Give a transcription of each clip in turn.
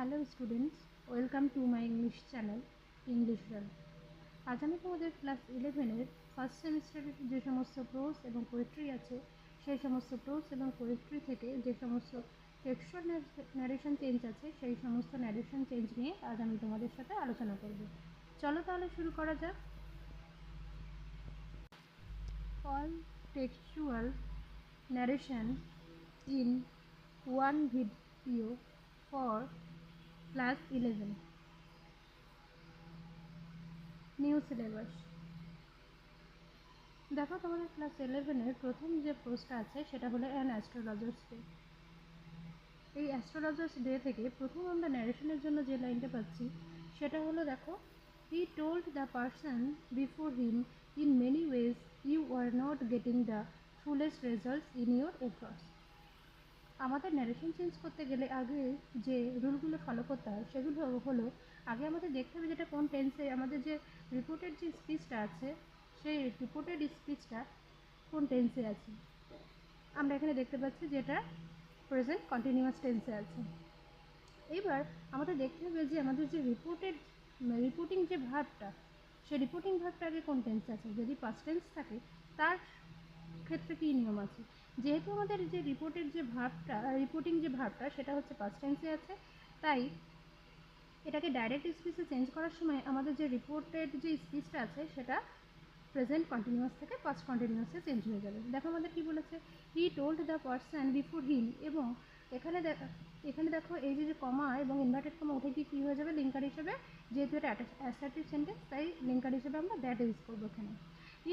Hello students, welcome to my English channel English learn. আজ আমি তোমাদের ক্লাস 11-এর ফার্স্ট সেমিস্টারের যে সমস্ত প্রোজ এবং পোয়েট্রি আছে সেই সমস্ত প্রোজ এবং পোয়েট্রি থেকে যে সমস্ত টেক্সচুয়াল ন্যারেশন চেঞ্জ আছে সেই সমস্ত ন্যারেশন চেঞ্জ নিয়ে আজ আমি তোমাদের সাথে আলোচনা করব। চলো তাহলে শুরু করা যাক। All textual narration in one video for class 11 new syllabus. দেখো তোমাদের ক্লাস 11-এর প্রথম যে পোস্টটা আছে সেটা হলো অ্যান অ্যাস্ট্রোলজার্স ডে। এই অ্যাস্ট্রোলজার্স ডে থেকে প্রথম আমরা ন্যারেশনের জন্য যে লাইনটা পাচ্ছি সেটা হলো, দেখো, he told the person before him in many ways you are not getting the fullest results in your efforts. আমাদের ন্যারেশন চেঞ্জ করতে গেলে আগে যে রুলগুলো ফলো করতে হয় সেগুলো হলো, আগে আমাদের দেখতে হবে যেটা কোন টেন্সে, আমাদের যে রিপোর্টেড যে স্পিচটা আছে সেই রিপোর্টেড স্পিচটা কোন টেন্সে আছে। আমরা এখানে দেখতে পাচ্ছি যেটা প্রেজেন্ট কন্টিনিউয়াস টেন্সে আছে। এবার আমাদের দেখতে হবে যে আমাদের যে রিপোর্টিং যে ভার্বটা, সেই রিপোর্টিং ভার্বটা আগে কোন টেন্সে আছে। যদি পাস্ট টেন্স থাকে তার ক্ষেত্রে কী নিয়ম আছে। যেহেতু আমাদের যে রিপোর্টিং যে ভার্বটা সেটা হচ্ছে পাস্ট টেন্সে আছে, তাই এটাকে ডাইরেক্ট স্পিচে চেঞ্জ করার সময় আমাদের যে রিপোর্টেড যে স্পিচটা আছে সেটা প্রেজেন্ট কন্টিনিউয়াস থেকে পাস্ট কন্টিনিউয়াসে চেঞ্জ হয়ে যাবে। দেখো আমাদের কী বলেছে, হি টোল্ড দ্য পারসন বিফোর হিম, এবং এখানে দেখো এই যে কমা এবং ইনভার্টেড কমা উঠে গিয়ে কী হয়ে যাবে, লিঙ্কার হিসেবে, যেহেতু এটা অ্যাসার্টিভ সেন্টেন্স তাই লিঙ্কার হিসেবে আমরা দ্যাট ইউজ করবো এখানে।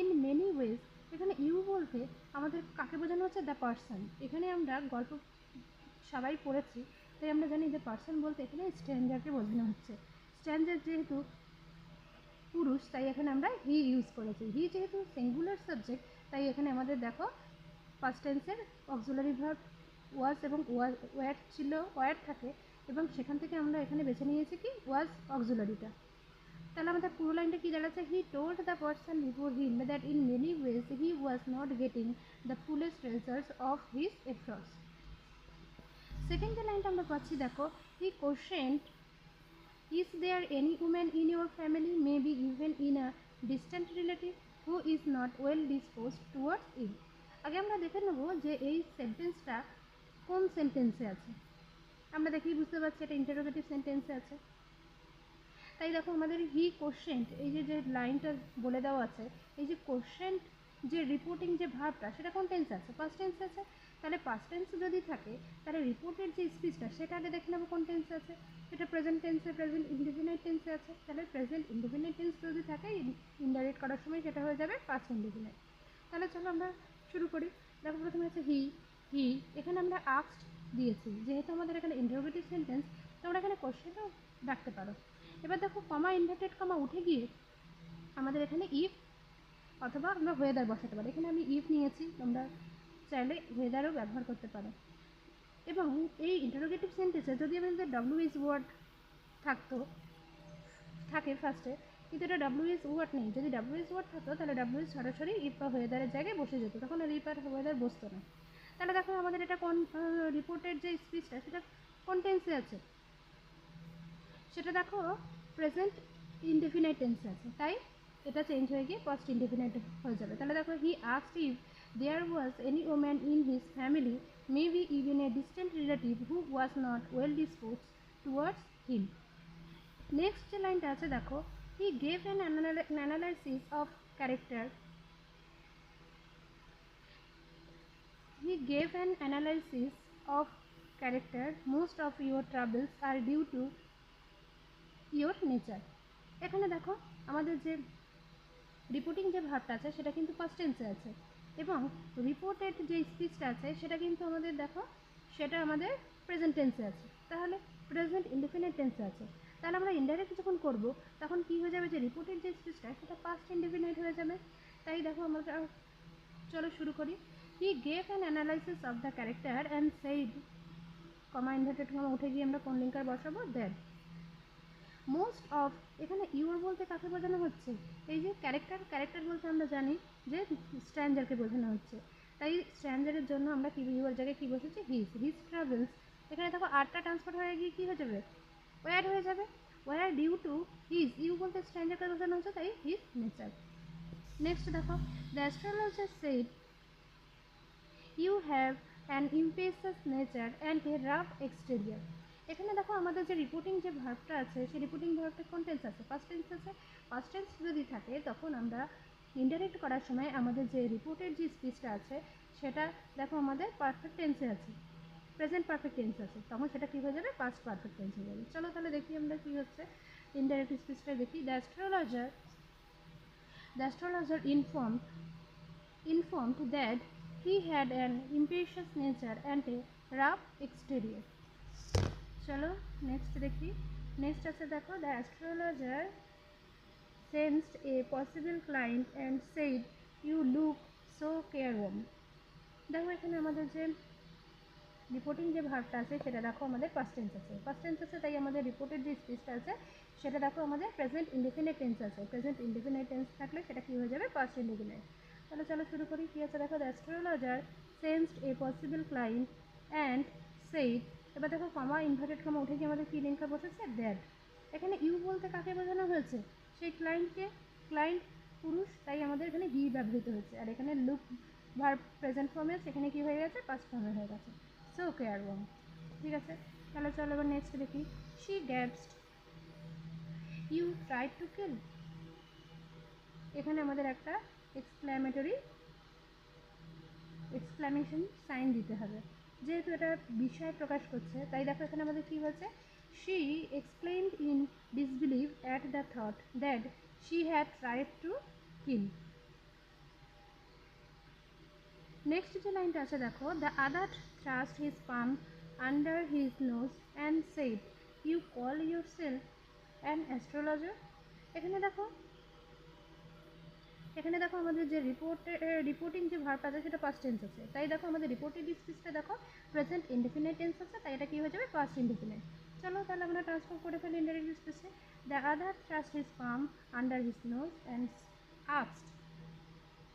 ইন মেনি ওয়েজ, এখানে ইউ বলতে আমাদের কাকে বোঝানো হচ্ছে, দ্য পারসন। এখানে আমরা গল্প সবাই পড়েছি তাই আমরা জানি যে পারসন বলতে এখানে স্ট্রেঞ্জারকে বোঝানো হচ্ছে। স্ট্রেঞ্জার যেহেতু পুরুষ তাই এখানে আমরা হি ইউজ করেছি। হি যেহেতু সিঙ্গুলার সাবজেক্ট তাই এখানে আমাদের দেখো ফার্স্ট টেন্সের অক্সিলারি ভার্ব ওয়াজ এবং ওয়ার ছিল, ওয়ার থাকে, এবং সেখান থেকে আমরা এখানে বেছে নিয়েছি কি ওয়াজ অক্সিলারিটা। তাহলে আমাদের পুরো লাইনটা কী দাঁড়াচ্ছে, হি told the person before him that in many wedge he was not getting the fullest results of his efforts. Second যে লাইনটা আমরা পাচ্ছি, দেখো, হি কোশ্চেন্ড, is there any woman in your family, maybe even in a distant relative, who is not well disposed towards you? আগে আমরা দেখে নেব যে এই সেন্টেন্সটা কোন সেন্টেন্সে আছে। আমরা দেখেই বুঝতে পারছি এটা ইন্টারোগেটিভ সেন্টেন্সে আছে। তাই দেখো আমাদের হি কোশ্চেন্ড, এই যে লাইনটা বলে দেওয়া আছে, এই যে কোশ্চেন্ড যে রিপোর্টিং যে ভার্বটা সেটা কোন টেন্সে আছে, পাস্ট টেন্সে আছে। তাহলে পাস্ট টেন্স যদি থাকে তাহলে রিপোর্টেড যে স্পিচটা সেটা আগে দেখে নেবো কোন টেন্সে আছে। সেটা প্রেজেন্ট টেন্সে, প্রেজেন্ট ইনডিফিনাইট টেন্সে আছে। তাহলে প্রেজেন্ট ইনডিফিনাইট টেন্স যদি থাকে ইনডাইরেক্ট করার সময় সেটা হয়ে যাবে পাস্ট ইনডিফিনাইট। তাহলে চলো আমরা শুরু করি। দেখো প্রথমে আছে হি, এখানে আমরা আস্কড দিয়েছি, যেহেতু আমাদের এখানে ইন্টারোগেটিভ সেন্টেন্স তোমরা এখানে কোশ্চেনও রাখতে পারো। এবার দেখো কমা ইনভার্টেড কমা উঠে গিয়ে আমাদের এখানে ইফ অথবা আমরা ওয়েদার বসাতে পারি। এখানে আমি ইফ নিয়েছি, তোমরা চাইলে ওয়েদারও ব্যবহার করতে পারো। এবং এই ইন্টারোগেটিভ সেন্টেন্সে যদি আমাদের WH ওয়ার্ড থাকে ফার্স্টে, কিন্তু এটা WH ওয়ার্ড নেই। যদি WH ওয়ার্ড থাকতো তাহলে WH সরাসরি ইফ বা ওয়েদারের জায়গায় বসে যেত, তখন আর ইফ আর ওয়েদার বসতো না। তাহলে দেখো আমাদের এটা কোন রিপোর্টেড যে স্পিচটা সেটা কোন টেন্সে আছে, সেটা দেখো প্রেজেন্ট ইনডেফিনাইট টেন্সে আছে, তাই এটা চেঞ্জ হয়ে গিয়ে পাস্ট ইনডেফিনাইট হয়ে যাবে। তাহলে দেখো he asked if there was any woman in his family, maybe even a distant relative, who was not well disposed towards him. Next যে লাইনটা আছে দেখো, he gave an analysis of character, he gave an analysis of character, most of your troubles are due to your nature. এখানে দেখো আমাদের যে reporting যে ভার্বটা আছে সেটা কিন্তু পাস্ট টেন্সে আছে, এবং রিপোর্টেড যে স্পিচটা আছে সেটা কিন্তু আমাদের দেখো সেটা আমাদের প্রেজেন্ট টেন্সে আছে, তাহলে প্রেজেন্ট ইনডিফিনাইট টেন্সে আছে। তাহলে আমরা ইনডাইরেক্ট যখন করব তখন কী হয়ে যাবে, যে রিপোর্টেড যে স্পিচটা সেটা পাস্ট ইনডিফিনাইট হয়ে যাবে। তাই দেখো আমরা চলো শুরু করি। হি gave an analysis of the character and said, comma inverted comma উঠে গিয়ে আমরা কোন লিঙ্কার বসাবো, দ্যাট। মোস্ট অফ, এখানে ইউর বলতে কাকে বোঝানো হচ্ছে, এই যে ক্যারেক্টার বলতে আমরা জানি যে স্ট্রেঞ্জারকে বোঝানো হচ্ছে, তাই স্ট্রেঞ্জারের জন্য আমরা কি ইউর জায়গায় কী বসেছি, হিজ ট্রাভেলস। এখানে দেখো আরটা ট্রান্সফার হয়ে গিয়ে কী হয়ে যাবে, ওয়ার হয়ে যাবে, were due to his, you বলতে স্ট্রেঞ্জারকে বোঝানো হচ্ছে, তাই হিজ নেচার। নেক্সট দেখো, the astrologer said you have an impetuous nature and a rough exterior. এখানে দেখো আমাদের যে রিপোর্টিং যে ভার্বটা আছে, সেই রিপোর্টিং ভার্বটা কোন টেন্স আছে? ফার্স্ট টেন্স আছে। ফার্স্ট টেন্স যদি থাকে তখন আমরা ইনডাইরেক্ট করার সময় আমাদের যে রিপোর্টের যে স্পিচটা আছে সেটা দেখো আমাদের পারফেক্ট টেন্সে আছে, প্রেজেন্ট পারফেক্ট টেন্স আছে, তখন সেটা কী হয়ে যাবে? পাস্ট পারফেক্ট টেন্স হয়ে যাবে। চলো তাহলে দেখি আমরা কী হচ্ছে ইনডাইরেক্ট স্পিচটা দেখি। The astrologer informed that he had an impatient nature and a rough exterior. চলো নেক্সট দেখি। নেক্সট আছে দেখো, the astrologer sensed a possible client and said you look so careworn. দেখো এখানে আমাদের যে রিপোর্টিং যে ভার্বটা আছে সেটা দেখো আমাদের পাস্ট টেন্স আছে, পাস্ট টেন্স আছে, তাই আমাদের রিপোর্টের যে স্পিচটা আছে সেটা দেখো আমাদের প্রেজেন্ট ইনডেফিনিট টেন্স আছে। প্রেজেন্ট ইনডেফিনিট টেন্স থাকলে সেটা কী হয়ে যাবে? Past indefinite. তাহলে চলো শুরু করি। কী আছে দেখো, the astrologer sensed A possible client and said, এবার দেখো কমা ইনভার্টেড কমা উঠে গিয়ে আমাদের কী লিঙ্কটা বসেছে? দ্যাট। এখানে ইউ বলতে কাকে বোঝানো হয়েছে? সেই ক্লায়েন্টকে, ক্লায়েন্ট পুরুষ, তাই আমাদের এখানে হি ব্যবহৃত হয়েছে। আর এখানে লুক ভার্ব প্রেজেন্ট ফর্মে, সেখানে কী হয়ে গেছে? পাস্ট ফর্মে হয়ে গেছে। So careworn. ঠিক আছে, তাহলে চলো এবার নেক্সট দেখি। She gasped you tried to kill. এখানে আমাদের একটা এক্সক্লামেশন সাইন দিতে হবে, যেহেতু এটা বিষয় প্রকাশ করছে, তাই দেখো এখানে আমাদের কী হয়েছে? She explained in disbelief at the thought that she had tried to kill. Next যে লাইনটা আছে দেখো, the other thrust his palm under his nose and said you call yourself an astrologer. এখানে দেখো আমাদের যে রিপোর্টিং যে verb আছে সেটা পাস্ট টেন্স আছে, তাই দেখো আমাদের রিপোর্টেড স্পিচটা দেখো প্রেজেন্ট ইনডেফিনিট টেন্স আছে, তাই এটা কী হয়ে যাবে? Past indefinite. চলো তাহলে আমরা ট্রান্সফার করে ফেলি ইনডাইরেক্ট স্পিচে। The other thrust his palm under his nose and asked,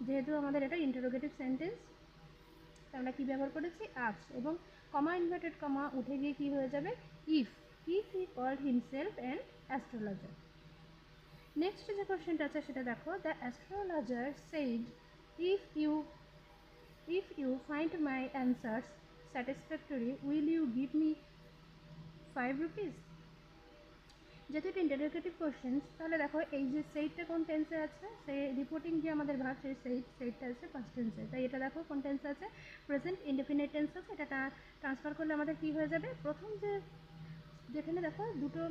যেহেতু আমাদের এটা ইন্টারোগেটিভ সেন্টেন্স, আমরা কী ব্যবহার করেছি? আস্কড, এবং কমা ইনভার্টেড কমা উঠে গিয়ে কী হয়ে যাবে? If he called himself an astrologer. Next যে কোশ্চেনটা আছে সেটা দেখো, the astrologer said if you find my answers satisfactory will you give me 5 rupees. যেহেতু এটা ইন্টারোগেটিভ কোশ্চেন, তাহলে দেখো এই যে সেইডটা কোন টেন্সে আছে? সেই রিপোর্টিং যে আমাদের ভাব সেই সেইডটা আছে পাস্ট টেন্সে, তাই এটা দেখো কোন টেন্সে আছে? প্রেজেন্ট ইনডেফিনিট টেন্স আছে। এটা ট্রান্সফার করলে আমাদের কী হয়ে যাবে? প্রথম যেখানে দেখো দুটো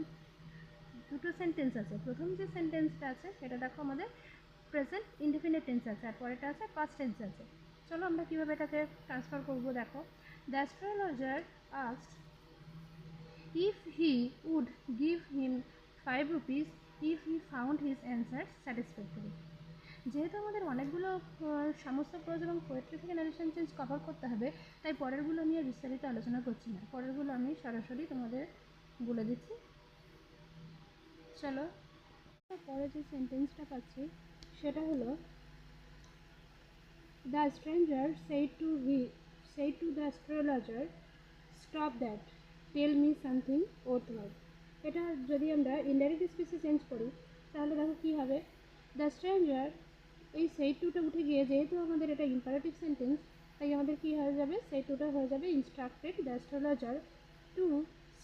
সেন্টেন্স আছে, প্রথম যে সেন্টেন্সটা আছে সেটা দেখো আমাদের প্রেজেন্ট ইনডেফিনিট টেন্স আছে, আর পরেটা আছে পাস্ট টেন্স আছে। চলো আমরা কীভাবে এটাকে ট্রান্সফার করবো দেখো। The astrologer asked if he would give him 5 rupees if he found his answer satisfactory. যেহেতু আমাদের অনেকগুলো সমস্ত প্রোজ এবং পোয়েট্রি থেকে নারেশন চেঞ্জ কভার করতে হবে, তাই পরেরগুলো নিয়ে বিস্তারিত আলোচনা করছি না, পরেরগুলো আমি সরাসরি তোমাদের বলে দিচ্ছি। চলো পরে যে সেন্টেন্সটা পাচ্ছি সেটা হলো, the stranger said to the astrologer, stop that, tell me something worthwhile. এটা যদি আমরা ইনডাইরেক্ট স্পিচে চেঞ্জ করি তাহলে দেখো কী হবে? দ্য স্ট্রেঞ্জার, এই said to টা উঠে গিয়ে, যেহেতু আমাদের এটা ইম্পারেটিভ সেন্টেন্স, তাই আমাদের কী হয়ে যাবে? said to টা হয়ে যাবে instructed the astrologer to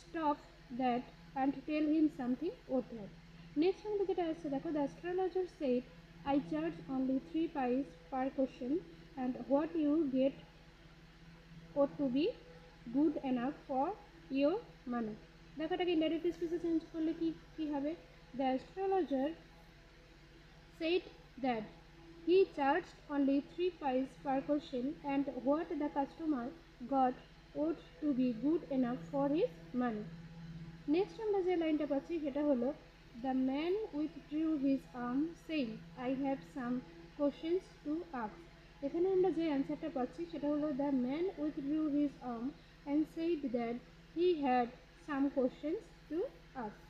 stop that and tell him something worthwhile. Next আমাদের যেটা আসছে দেখো, the astrologer said I charge only 3 pies per question and what you get ought to be good enough for your money. দেখো এটাকে indirect স্পিচে change করলে কি হবে? The astrologer said that he charged only 3 pies per question and what the customer got ought to be good enough for his money. Next আমরা যে লাইনটা পাচ্ছি সেটা হলো, the man withdrew his arm saying I have some questions to ask. এখানে আমরা যে অ্যান্সারটা পাচ্ছি সেটা হলো, the man withdrew his arm and said that he had some questions to ask.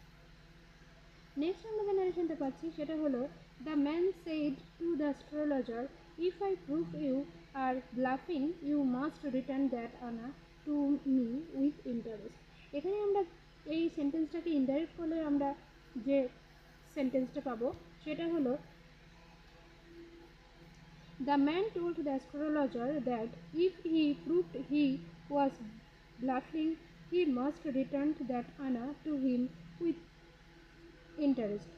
Next আমরা যে নারেশনটা পাচ্ছি সেটা হলো, the man said to the astrologer if I prove you are bluffing you must return that honor to me with interest. এখানে আমরা এই সেন্টেন্সটাকে indirect করলে আমরা যে সেন্টেন্সটা পাবো সেটা হলো The man told the astrologer that if he proved he was bluffing, he must return that Anna to him with interest.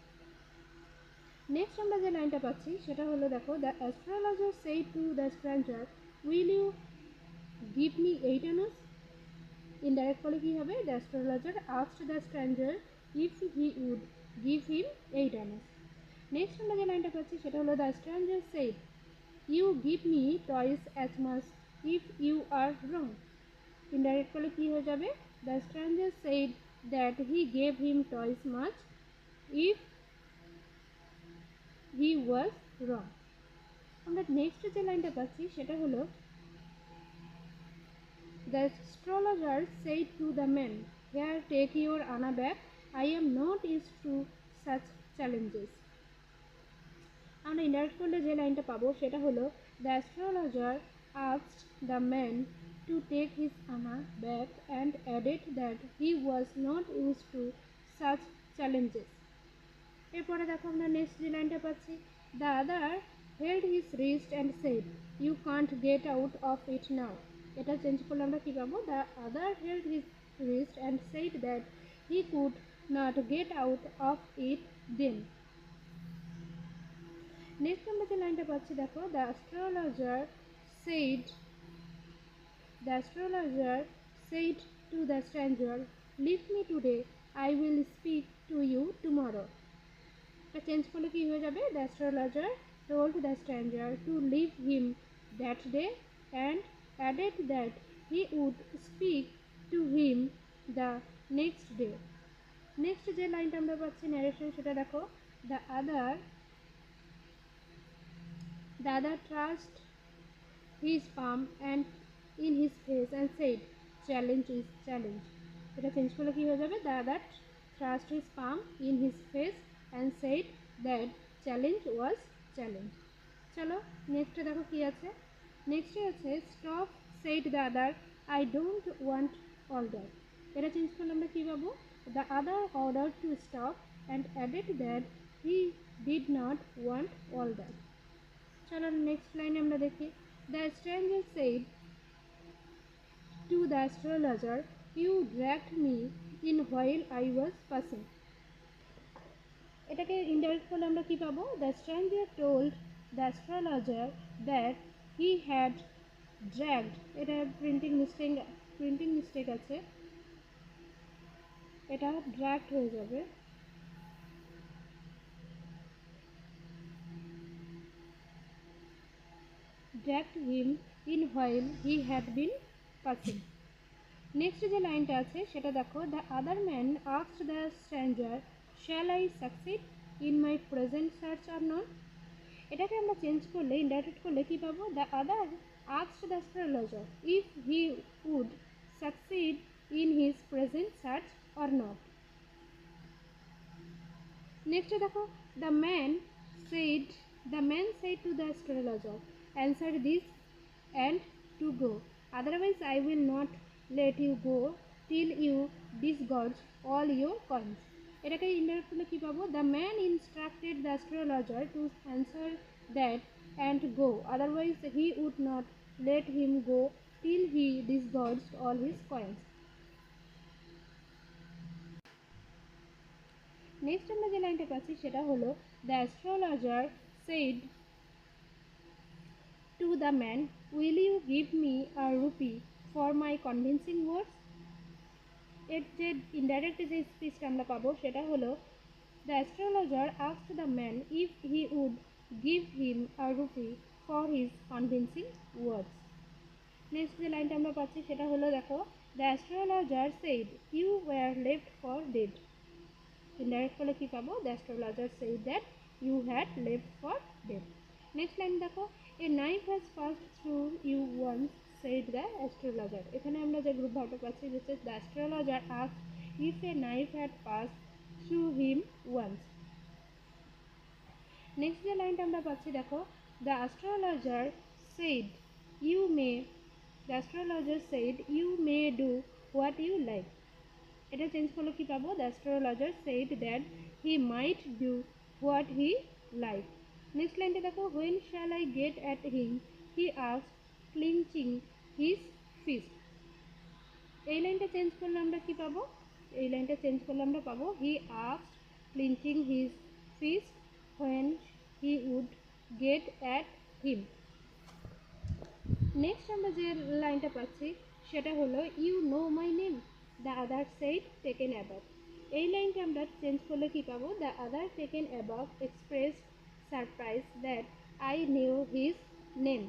Next আমরা যে লাইনটা পাচ্ছি সেটা হলো দেখো, the astrologer said to the stranger, will you give me 8 annas? Indirect করলে কী হবে, the astrologer asked the stranger if he would give him 8 annas. Next আমরা যে লাইনটা পাচ্ছি সেটা হলো, the stranger said, you give me twice as much if you are wrong. Indirect করলে কী হয়ে যাবে, the stranger said that he gave him twice much if he was wrong. আমরা নেক্সট যে লাইনটা পাচ্ছি সেটা হলো, the astrologer said to the man, here take your Anna back, I am not used to such challenges. আমরা indirect করলে যে লাইনটা পাবো সেটা হলো, the astrologer asked the man to take his Anna back and added that he was not used to such challenges. এরপরে দেখো আমরা নেক্সট যে লাইনটা পাচ্ছি, the other held his wrist and said, you can't get out of it now. এটা change করলে আমরা কী পাবো, the other held his wrist and said that he could not get out of it then. Next আমরা যে লাইনটা পাচ্ছি দেখো, the astrologer said to the stranger, leave me today, I will speak to you tomorrow. এটা change করলে কী হয়ে যাবে, the astrologer told the stranger to leave him that day and added that he would speak to him the next day. Next যে লাইনটা আমরা পাচ্ছি narration সেটা দেখো, the other thrust his palm and in his face and said, challenge is challenge. এটা change করলে কী হয়ে যাবে, the other thrust his palm in his face and said that challenge was challenge. চলো নেক্সটে দেখো কী আছে, নেক্সটে আছে stop said the other, I don't want all that. এটা চেঞ্জ করলে আমরা কী পাবো, the other ordered to stop and added that he did not want all that. চলো নেক্সট লাইনে আমরা দেখি, the stranger said to the astrologer, you dragged me in while I was passing. এটাকে ইনডাইরেক্ট করলে আমরা কী পাবো, the stranger told the astrologer that he had dragged, এটা প্রিন্টিং মিস্টেক আছে, এটা dragged হয়ে যাবে, dragged him in while he had been passing. Next যে লাইনটা আছে সেটা দেখো, the other man asked the stranger, shall I succeed in my present search or not? এটাকে আমরা চেঞ্জ করলে ইনডাইরেক্ট করলে কী পাবো, the other asked the astrologer if he would succeed in his present search or not. Next দেখো, the man said to the astrologer, answer this and to go, otherwise I will not let you go till you disgorge all your coins. এটাকে indirect করলে কী পাবো, the man instructed the astrologer to answer that and go, otherwise he would not let him go till he disgorged all his coins. Next আমরা যে লাইনটা পাচ্ছি সেটা হলো, the astrologer said to the man, will you give me a rupee for my convincing words? এর যে indirect যে স্পিচটা আমরা পাবো সেটা হলো, the astrologer asked the man if he would give him a rupee for his convincing words. Next যে লাইনটা আমরা পাচ্ছি সেটা হলো দেখো, the astrologer said you were left for dead. Indirect করলে কী পাবো, the astrologer said that you had left for dead. Next line দেখো, a knife has passed through you once said the astrologer. এখানে আমরা যে গ্রুপ ভার্বটা পাচ্ছি, which is the astrologer asked if a knife had passed through him once. Next যে লাইনটা আমরা পাচ্ছি দেখো, the astrologer said you may do what you like. এটা চেঞ্জ করলে কি পাবো? The astrologer said that he might do what he like. Next লাইনটা দেখো, when shall I get at him he asked clinching his fist. এই লাইনটা change করলে আমরা কি পাবো? এই লাইনটা চেঞ্জ করলে আমরা পাবো he asked clinching his fist when he would get at him. Next আমরা যে লাইনটা পাচ্ছি সেটা হলো you know my name the other said taken above. এই লাইনটা আমরা চেঞ্জ করলে কি পাবো? The other taken above express surprise that I knew his name.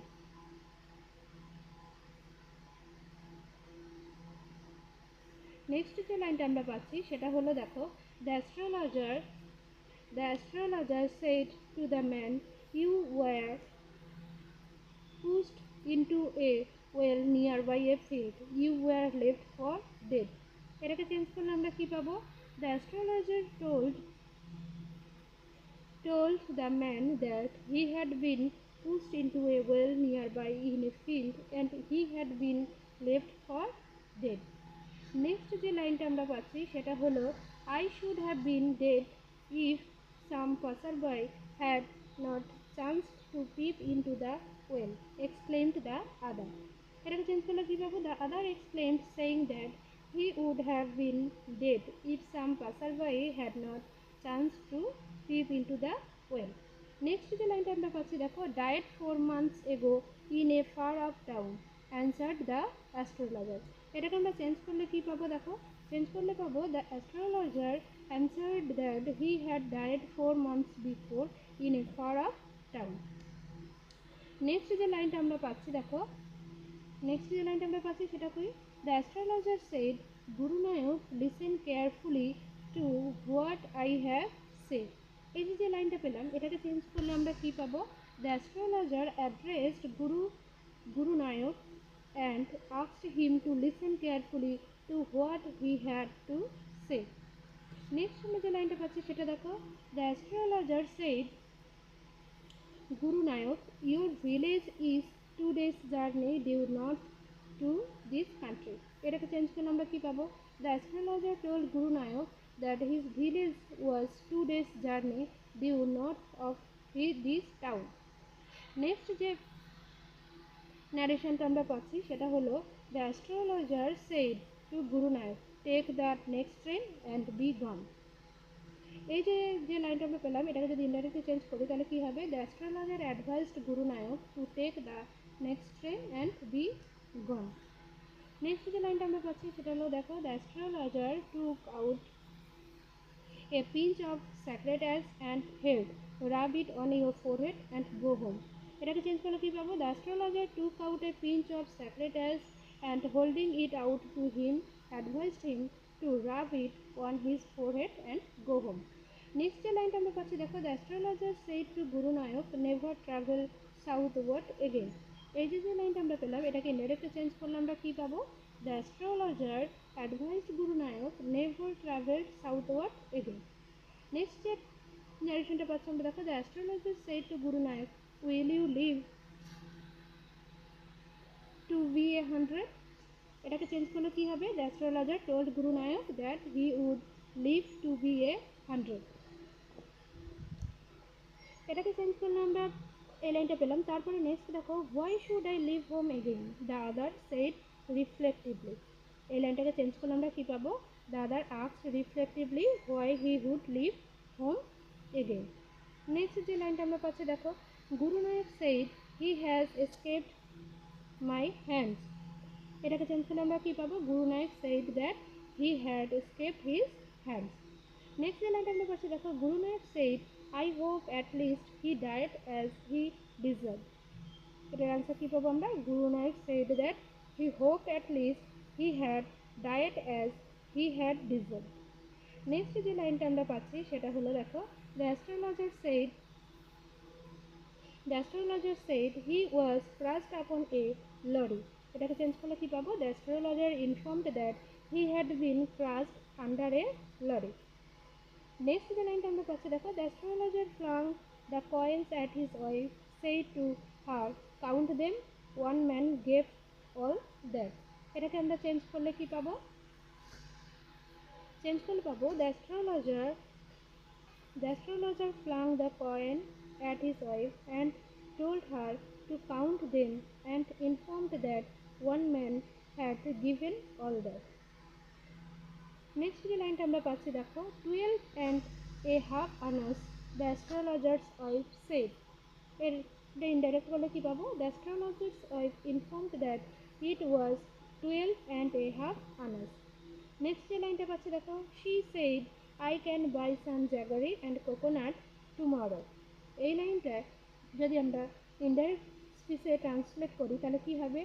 Next যে লাইনটা আমরা পাচ্ছি সেটা হলো দেখো, the astrologer said to the man you were pushed into a well nearby a field. You were left for dead. এটাকে change করলে আমরা কি পাবো? The astrologer told the man that he had been pushed into a well nearby in a field and he had been left for dead. Next যে লাইনটা আমরা পাচ্ছি সেটা হলো I should have been dead if some passerby had not chanced to peep into the well, exclaimed the other. এটাকে change করলে কি পাবো? The other exclaimed, saying that he would have been dead if some passerby had not chanced to peep into the well. Next যে লাইনটা আমরা পাচ্ছি দেখো, died 4 months ago in a far off town, answered the astrologer. এটাকে আমরা চেঞ্জ করলে কি পাবো? দেখো চেঞ্জ করলে পাবো the astrologer answered that he had died 4 months before in a far off town. Next যে লাইনটা আমরা পাচ্ছি দেখো, নেক্সট যে লাইনটা আমরা পাচ্ছি সেটা কি? The astrologer said Guru Nayak listen carefully to what I have said. এই যে লাইনটা পেলাম এটাকে চেঞ্জ করলে আমরা কি পাবো? The astrologer addressed Guru Naik and asked him to listen carefully to what he had to say. Next আমরা যে লাইনটা পাচ্ছি সেটা দেখো, the astrologer said Guru Nayak your village is 2 days journey due north to this country. এটাকে change করলে আমরা কি পাবো? The astrologer told Guru Nayak that his village was 2 days journey due north of this town. Next যে ন্যারেশনটা আমরা পাচ্ছি সেটা হলো the astrologer said to Guru Nayak take the next train and be gone. এই যে লাইনটা আমরা পেলাম এটাকে যদি ইনডাইরেক্টলি চেঞ্জ করি তাহলে কী হবে? The astrologer advised Guru Nayak to take the next train and be gone. Next যে লাইনটা আমরা পাচ্ছি সেটা হলো দেখো, the astrologer took out a pinch of sacred ash and head rub it on your forehead and go home. এটাকে change করলে কী পাবো? The astrologer took out a pinch of sacred ash and holding it out to him advised him to rub it on his forehead and go home. Next যে লাইনটা আমরা পাচ্ছি দেখো, the astrologer said to Guru Nayak never travel southward again. এই যে লাইনটা আমরা পেলাম এটাকে ইনডাইরেক্টলি চেঞ্জ করলে আমরা কী পাবো? The astrologer advised Guru Nayak never travel southward again. Next যে ন্যারেশনটা পাচ্ছি আমরা দেখো, the astrologer said to Guru Nayak will you live to be 100। এটাকে চেঞ্জ করলে কী হবে? The astrologer told Guru Nayak that he would live to be 100। এটাকে চেঞ্জ করলে আমরা এই লাইনটা পেলাম। তারপরে নেক্সট দেখো, why should I leave home again the other said reflectively. এই লাইনটাকে চেঞ্জ করলে আমরা কী পাবো? The other asked reflectively why he would leave home again. Next যে লাইনটা আমরা পাচ্ছি দেখো, Guru Nayak said he has escaped my hands. এটাকে চেঞ্জ করলে আমরা কী পাবো? Guru Nayak said that he had escaped his hands. Next যে লাইনটা আমরা পাচ্ছি দেখো, Guru Nayak said I hope at least he died as he deserved. এটার আনসার কী পাবো আমরা? গুরু নায়ক said that he hoped at least he had died as he had deserved. Next যে লাইনটা আমরা পাচ্ছি সেটা হলো দেখো, the astrologer said he was crushed upon a lorry. এটাকে চেঞ্জ করলে কী পাবো? The astrologer informed that he had been crushed under a lorry. Next যে লাইনটা আমরা পাচ্ছি দেখো, the astrologer flung the coins at his wife shed to her count them one man gave all that. এটাকে আমরা চেঞ্জ করলে কি পাবো? চেঞ্জ করলে পাবো the astrologer flung the coin at his wife and told her to count them and informed that one man had given all that. Next যে লাইনটা আমরা পাচ্ছি দেখো 12 and a half anas the astrologer's wife said. এর indirect বলে কি পাবো the astrologer's wife informed that it was 12 and a half anas. Next যে লাইনটা পাচ্ছি দেখো she said I can buy some jaggery and coconut tomorrow. এই লাইনটা যদি আমরা ইনডাইরেক্ট স্পিচে ট্রান্সলেট করি তাহলে কি হবে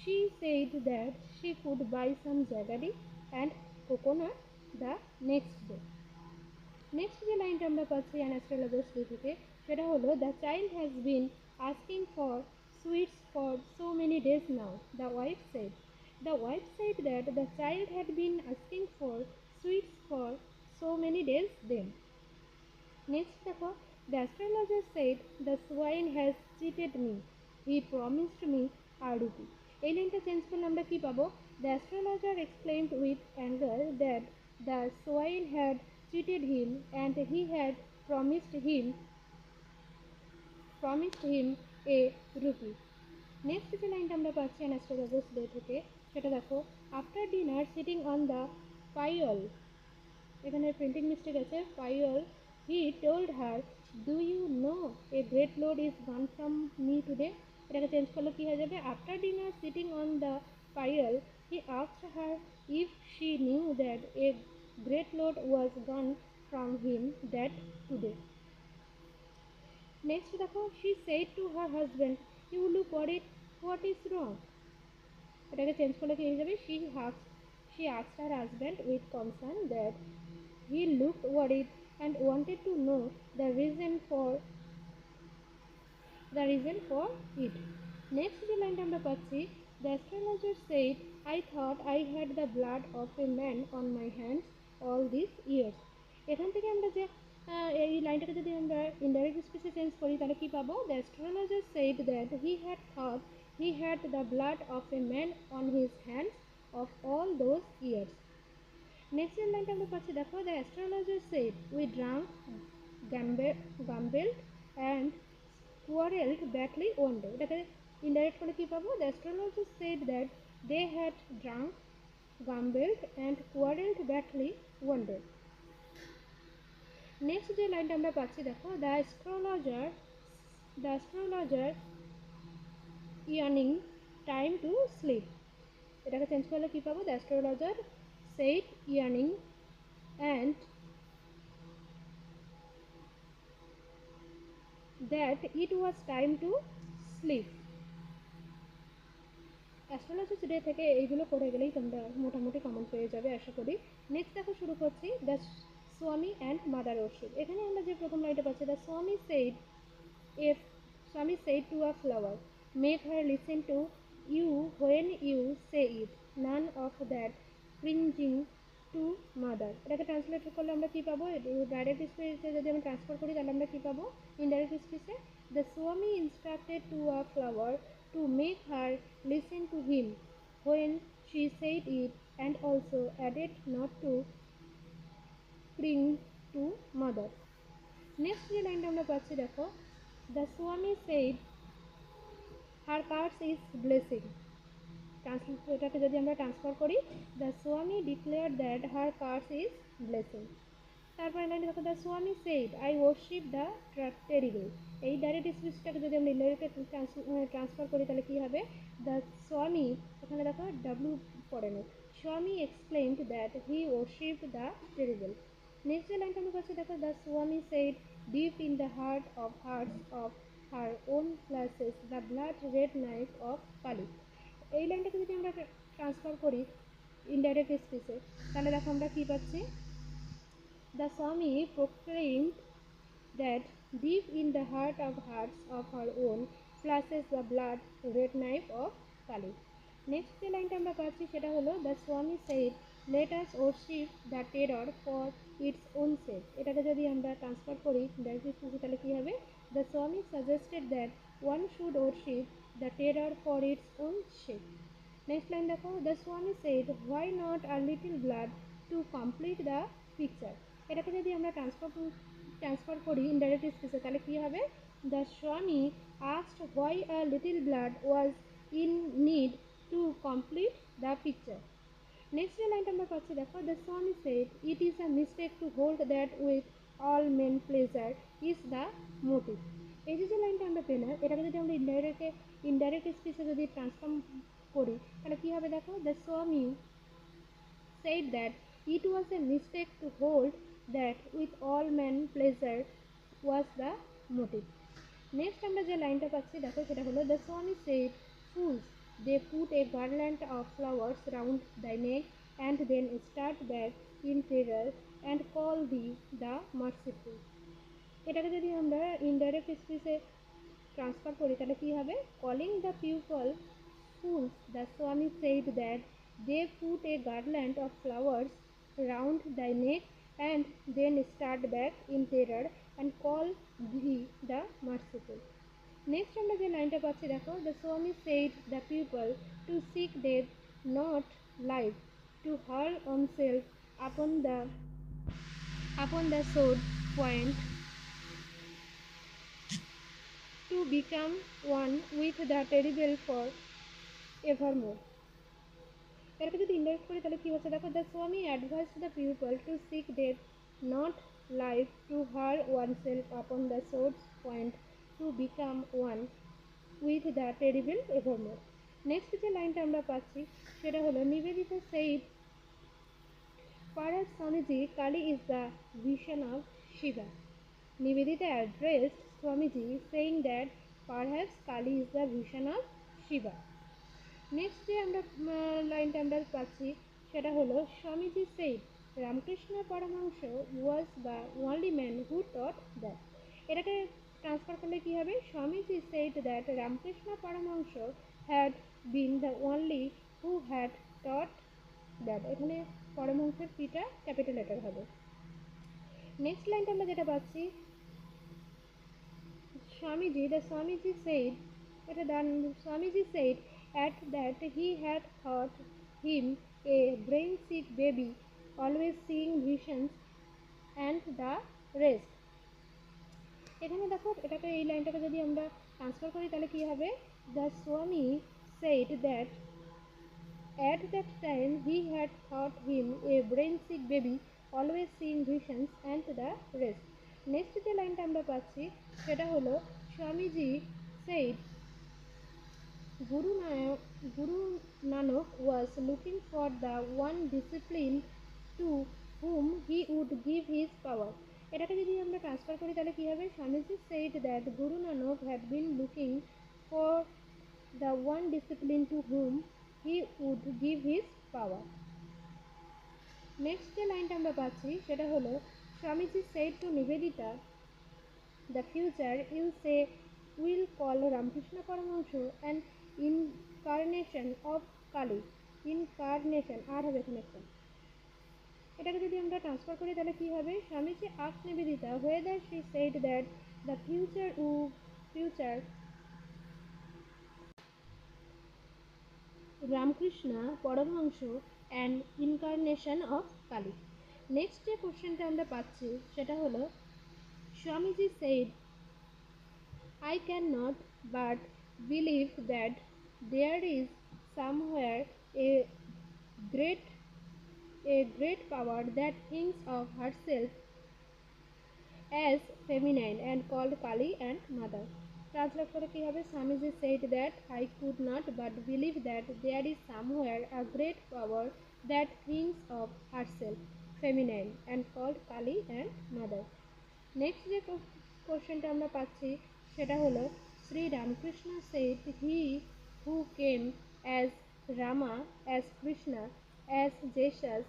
she said that she could buy some jaggery and coconut the next day. Next যে লাইনটা আমরা পাচ্ছি অ্যান অ্যাস্ট্রোলজার্স ডে থেকে সেটা হলো the child has been asking for sweets for so many days now the wife said. The wife said that the child had been asking for sweets for so many days then. Next দেখো the astrologer said the swine has cheated me. He promised me a rupee. এই লাইনটা change করলে আমরা কি পাবো the astrologer exclaimed with anger that the swine had cheated him and he had promised him a rupee. Next যে লাইনটা আমরা পাচ্ছি অ্যান অ্যাস্ট্রোলজার্স ডে থেকে সেটা দেখো after dinner sitting on the pile, এখানে প্রিন্টিং মিস্টেক আছে pile, he told her do you know a great load is gone from me today. এটাকে চেঞ্জ করলে কী হয়ে যাবে after dinner sitting on the pile he asked her if she knew that a great load was gone from him that today. Next দেখো she said to her husband you look what is wrong. এটাকে change করলে কি হয়ে যাবে she asked her husband with concern that he looked worried and wanted to know the reason for it. Next যে লাইনটা আমরা পাচ্ছি the astrologer said I thought I had the blood of a man on my hands all these years. এখান থেকে আমরা যে এই লাইনটাকে যদি আমরা ইনডাইরেক্ট স্পিচে চেঞ্জ করি তাহলে কি পাবো the astrologer said that he had thought he had the blood of a man on his hands of all those years. Next লাইনটা আমরা পাচ্ছি দেখো the astrologer said we drank, gambled and quarreled badly one day. এটাকে indirect করে কি পাবো the astrologer said that they had drunk, gambled and quarreled badly one day. Next যে লাইনটা আমরা পাচ্ছি দেখো the astrologer yearning time to sleep. এটাকে চেঞ্জ করলে কি পাবো the astrologer said yearning and that it was time to sleep. Astrologers day থেকে এইগুলো করে গেলেই তোমরা মোটামুটি কমন পেয়ে যাবে আশা করি. নেক্সট দেখো শুরু করছি দ্য স্বামী অ্যান্ড মাদার ওরশিপ. এখানে আমরা যে প্রথম লাইনটা পাচ্ছি দ্য স্বামী said to a flower make her listen to you when you say it, none of that cringing to mother. এটাকে ট্রান্সলেট করলে আমরা কি পাবো ডাইরেক্ট স্পিচে যদি আমরা ট্রান্সফার করি তাহলে আমরা কি পাবো indirect স্পিচে the swami instructed to a flower to make her listen to him when she said it and also added not to cling to mother. Next যে লাইনটা আমরা পাচ্ছি দেখো the swami said her curse is blessing. এটাকে যদি আমরা transfer করি the swami declared that her curse is blessing. তারপরে লাইনটা দেখো the swami said I worship the terrible. এই ডাইরেক্ট স্পিচটাকে যদি আমরা ইনডাইরেক্টে ট্রান্সফার করি তাহলে কি হবে the swami, এখানে দেখো ডাব্লিউ পড়ে না, swami exclaimed that he worshipped the terrible. Next যে লাইনটা আমরা পাচ্ছি দেখো the swami said deep in the heart of hearts of her own flashes the blood red knife of Kali. এই লাইনটাকে যদি আমরা ট্রান্সফার করি ইনডাইরেক্ট স্পিচে তাহলে দেখো আমরা কি পাচ্ছি the swami proclaimed that deep in the heart of hearts of her own flashes the blood red knife of Kali. Next যে লাইনটা আমরা পাচ্ছি সেটা হলো the swami said let us worship the terror for its own sake. এটাকে যদি আমরা transfer করি ডাইরেক্ট স্পিচে তাহলে কি হবে the swami suggested that one should worship the terror for its own sake. Next line দেখো the swami said why not a little blood two complete the picture. এটাকে যদি আমরা ট্রান্সফার করি ইনডাইরেক্ট স্পিচে তাহলে কী হবে, the swami asked why a little blood was in need to complete the picture. Next যে লাইনটা আমরা পাচ্ছি দেখো, the swami said it is a mistake to hold that with all men pleasure is the motive. এই যে লাইনটা আমরা পেলাম এটাকে যদি আমরা ইনডাইরেক্ট স্পিচে যদি ট্রান্সফর্ম করি তাহলে কী হবে দেখো, দ্য স্বামী said that it was a mistake to hold that with all men pleasure was the motive. Next আমরা যে লাইনটা পাচ্ছি দেখো সেটা হলো, দ্য স্বামী said fools they put a garland of flowers round thy neck and then start back in terror and call thee the merciful. এটাকে যদি আমরা ইনডাইরেক্ট স্পিচে ট্রান্সফার করি তাহলে কী হবে, calling the people fools the Swami said that they put a garland of flowers round thy neck and then start back in terror and call thee the merciful. Next আমরা যে লাইনটা পাচ্ছি দেখো, the Swami said the people to seek death not life, to hurl oneself upon the sword point, to become one with the terrible for evermore. এটাকে যদি indirect করি তাহলে কী হচ্ছে দেখো, the Swami advise the people to seek death not life, to her oneself upon the source point, to become one with the terrible evermore. Next যে লাইনটা আমরা পাচ্ছি সেটা হলো, Nivedita said perhaps Swamiji Kali is the vision of Shiva. Nivedita addressed Swamiji saying that perhaps Kali is the vision of Shiva. Next যে আমরা লাইনটা আমরা পাচ্ছি সেটা হলো, Swamiji said Ramakrishna Paramahamsa was the only man who taught that. এটাকে ট্রান্সফার করলে কী হবে, Swamiji said that Ramakrishna Paramahamsa had been the only who had taught that. এখানে পরমহংসের পিটা ক্যাপিটাল লেটার হবে। নেক্সট লাইনটা আমরা যেটা পাচ্ছি, স্বামীজি দ্য স্বামীজি সেইড এটা Swamiji said at that he had thought him a brain sick baby always seeing visions and the rest. এখানে দেখো এটাকে এই লাইনটাকে যদি আমরা ট্রান্সফার করি তাহলে কী হবে, দ্য স্বামী said that at that time he had thought him a brain sick baby always seeing visions and the rest. Next যে লাইনটা আমরা পাচ্ছি সেটা হলো, Swamiji said Guru Nanak was looking for the one discipline to whom he would give his power. এটাকে যদি আমরা transfer করি তাহলে কী হবে, Swamiji said that Guru Nanak had been looking for the one discipline to whom he would give his power. Next যে লাইনটা আমরা পাচ্ছি সেটা হলো, Swamiji said to Nivedita, the future you say will call Ramakrishna Paramahansa an incarnation of Kali. Incarnation আর হবে এখানে একটা। এটাকে যদি আমরা ট্রান্সফার করি তাহলে কী হবে, Swamiji asked Nivedita whether she said that the future Ramakrishna Paramahansa an incarnation of Kali. Next যে কোশ্চেনটা আমরা পাচ্ছি সেটা হলো, Swamiji said I cannot but believe that there is somewhere a great power that thinks of herself as feminine and called Kali and Mother. Translate করে কি হবে, Swamiji said that I could not but believe that there is somewhere a great power that thinks of herself feminine and called Kali and Mother. Next যে কোশ্চেনটা আমরা পাচ্ছি সেটা হলো, Shri Ramakrishna said he who came as Rama, as Krishna, as Jesus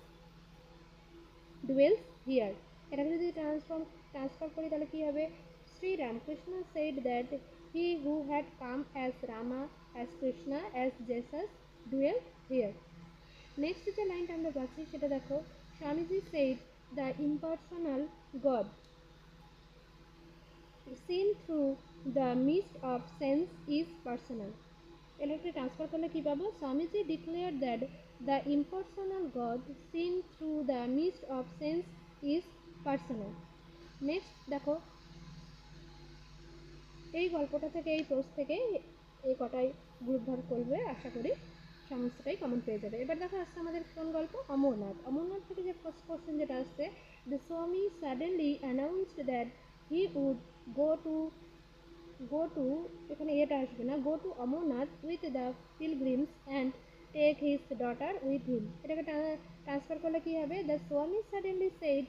dwells here. এটাকে যদি transfer করি তাহলে কী হবে, Shri Ramakrishna said that he who had come as Rama, as Krishna, as Jesus dwells here. Next যে লাইনটা আমরা পাচ্ছি সেটা দেখো, Swamiji said the impersonal God seen through the mist of sense is personal. এটাকে ট্রান্সফার করলে কী পাবো, Swamiji declared that The impersonal God seen through the mist of sense is personal. Next দেখো, এই গল্পটা থেকে, এই পোস্ট থেকে এই কটাই গ্রুপ ভাগ করবে, আশা করি সমস্তটাই কমন পেয়ে যাবে। এবার দেখো আসছে আমাদের কোন গল্প, অমরনাথ। অমরনাথ থেকে যে ফার্স্ট কোশ্চেন যেটা আসছে, the swami suddenly announced that he would go to এখানে এটা আসবে না, go to Amarnath with the pilgrims and take his daughter with him. এটাকে ট্রান্সফার করলে কী হবে, the swami suddenly said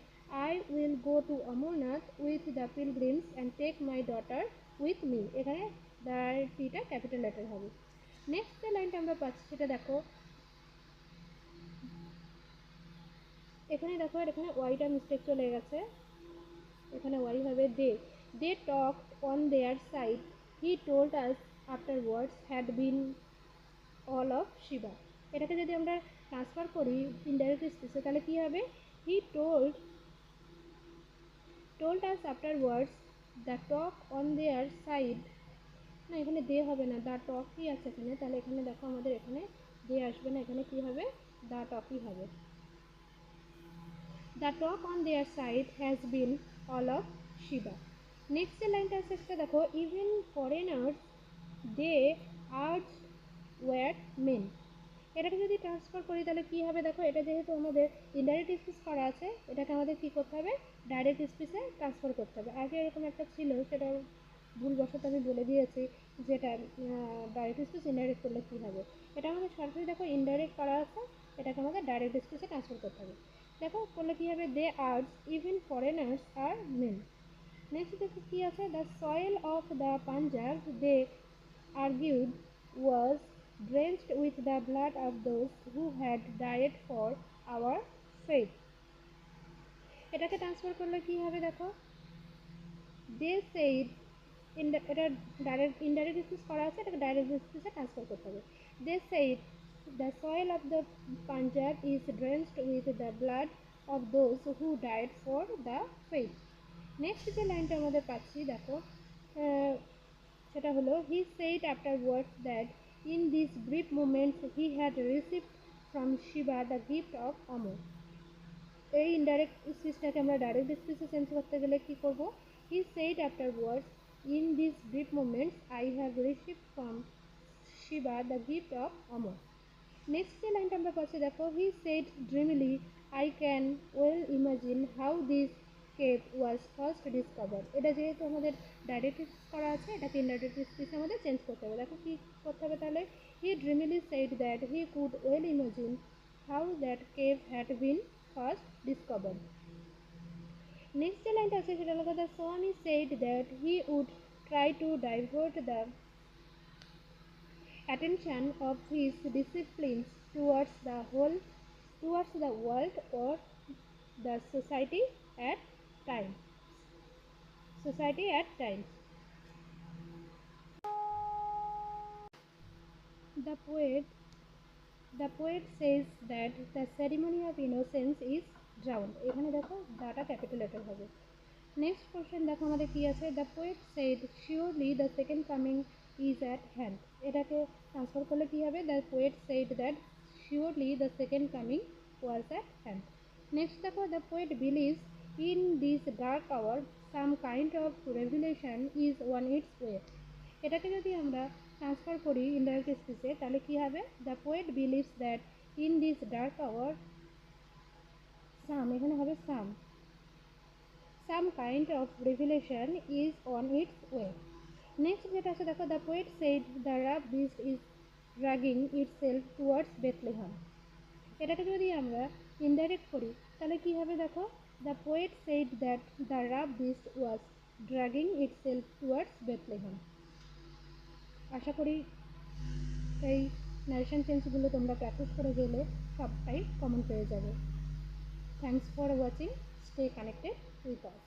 I will go to Amarnath with the pilgrims and take my daughter with me. এখানে the টিটা ক্যাপিটাল লেটার হবে। Next যে লাইনটা আমরা পাচ্ছি সেটা দেখো, এখানে দেখো এখানে ওয়াইটা মিস্টেক চলে গেছে, এখানে ওয়াই হবে they talk on their side he told us afterwards had been all of Shiva. এটাকে যদি আমরা ট্রান্সফার করি ইনডাইরেক্ট স্পিচে তাহলে কী হবে, হি told us afterwards the talk on their side, না এখানে দে হবে না, দ্য টকই আছে এখানে, তাহলে এখানে দেখো আমাদের এখানে দে আসবে না, এখানে কি হবে, দ্য টকই হবে। The talk on their side has been all of Shiva. Next যে লাইনটা আছে সেটা দেখো, ইভেন ফরেনার্স দে আর্জ ওয়ার মেন। এটাকে যদি ট্রান্সফার করি তাহলে কী হবে, দেখো এটা যেহেতু আমাদের ইনডাইরেক্ট স্পিচ করা আছে, এটাকে আমাদের কী করতে হবে, ডাইরেক্ট স্পিচে ট্রান্সফার করতে হবে। আগে এরকম একটা ছিল, সেটা ভুলবশত আমি বলে দিয়েছি, যেটা ডাইরেক্ট স্পিচ ইনডাইরেক্ট করলে কী হবে। এটা আমাদের সরাসরি দেখো ইনডাইরেক্ট করা আছে, এটাকে আমাদের ডাইরেক্ট স্পিচে ট্রান্সফার করতে হবে। দেখো করলে কী হবে, দে আর্জ even foreigners are men. Next দেখো কী আছে, the soil of the Punjab they argued was drenched with the blood of those who had died for our faith. এটাকে ট্রান্সফার করলে কি হবে, দেখো they said, এটা ডাইরেক্ট ইনডাইরেক্ট স্পিচ করা আছে, এটাকে ডাইরেক্ট স্পিচে ট্রান্সফার করতে হবে। they said the soil of the Punjab is drenched with the blood of those who died for the faith. Next যে লাইনটা আমাদের পাচ্ছি দেখো, সেটা হলো, হি said afterwards that in these brief moments he had received from Shiva the gift of Amor. এই indirect স্পিচটাকে আমরা direct স্পিচে change করতে গেলে কি করব, হি said afterwards in these brief moments I have received from Shiva the gift of Amor. Next যে লাইনটা আমরা পাচ্ছি দেখো, হি said dreamily I can well imagine how this cave was first discovered. এটা যেহেতু আমাদের ডাইরেক্ট করা আছে, এটাকে ইনডাইরেক্ট স্পিচে আমাদের চেঞ্জ করতে হবে। দেখো কী করতে হবে তাহলে, হি dreamily said that he could well imagine how that cave had been first discovered. Next যে লাইনটা আছে সেটা হলো, দ্য স্বামী said that he would try to divert the attention of his disciplines towards the world or the society at times. The poet says that the ceremony of innocence is drowned. এখানে দেখো দাটা capital letter হবে। Next question দেখো আমাদের কি আছে, the poet said surely the second coming is at hand. এটাকে transfer করলে কী হবে, the poet said that surely the second coming was at hand. Next দেখো, the poet believes in this dark hour some kind of revolution is on its way. এটাকে যদি আমরা transfer করি indirect স্পিচে তাহলে কী হবে, the poet believes that in this dark hour some, এখানে হবে some kind of revelation is on its way. Next যেটা আছে দেখো, the poet said the rough beast is dragging itself towards Bethlehem. এটাকে যদি আমরা ইনডাইরেক্ট করি তাহলে কি হবে, দেখো the poet said that the rough beast was dragging itself towards Bethlehem. আশা করি এই নারেশন চেঞ্জগুলো তোমরা প্র্যাকটিস করে গেলে সবটাই কমন পেয়ে যাবে। Thanks for watching, stay connected with us.